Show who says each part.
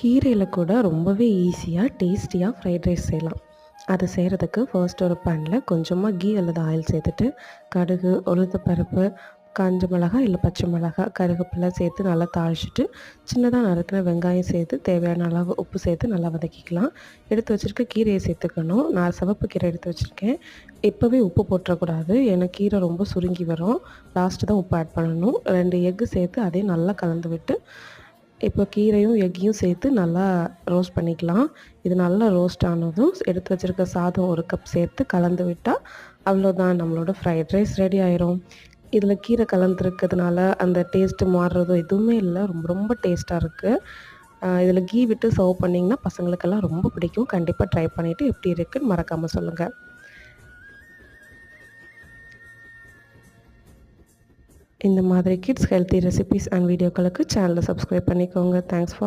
Speaker 1: கீரையில் கூட ரொம்பவே ஈஸியாக டேஸ்டியாக ஃப்ரைட் ரைஸ் செய்யலாம். அது செய்கிறதுக்கு ஃபர்ஸ்ட் ஒரு பேனில் கொஞ்சமாக கீ அல்லது ஆயில் சேர்த்துட்டு கடுகு, உளுத்தப்பருப்பு, காஞ்ச மிளகாய் இல்லை பச்சை மிளகாய், கருவேப்பிலை சேர்த்து நல்லா தாளிச்சிட்டு சின்னதாக நறுக்கின வெங்காயம் சேர்த்து தேவையான அளவு உப்பு சேர்த்து நல்லா வதக்கிக்கலாம். எடுத்து வச்சுருக்க கீரையை சேர்த்துக்கணும். நான் சிவப்பு கீரை எடுத்து வச்சுருக்கேன். இப்போவே உப்பு போட்டுறக்கூடாது, ஏன்னா கீரை ரொம்ப சுருங்கி வரும். லாஸ்ட்டு தான் உப்பு ஆட் பண்ணணும். 2 எக்கு சேர்த்து அதையும் நல்லா கலந்து விட்டு இப்போ கீரையும் எக்கையும் சேர்த்து நல்லா ரோஸ்ட் பண்ணிக்கலாம். இது நல்லா ரோஸ்ட் ஆனதும் எடுத்து வச்சுருக்க சாதம் 1 கப் சேர்த்து கலந்து விட்டால் அவ்வளோதான், நம்மளோட ஃப்ரைட் ரைஸ் ரெடி ஆயிரும். இதில் கீரை கலந்துருக்கிறதுனால அந்த டேஸ்ட்டு மாறுறதோ எதுவுமே இல்லை, ரொம்ப ரொம்ப டேஸ்ட்டாக இருக்குது. இதில் கீ விட்டு சர்வ் பண்ணிங்கன்னா பசங்களுக்கெல்லாம் ரொம்ப பிடிக்கும். கண்டிப்பாக ட்ரை பண்ணிவிட்டு எப்படி இருக்குன்னு மறக்காமல் சொல்லுங்கள். இந்த மாதிரி கிட்ஸ் ஹெல்த்தி ரெசிபீஸ் அண்ட் வீடியோக்களுக்கு சேனலை சப்ஸ்கிரைப் பண்ணிக்கோங்க. Thanks for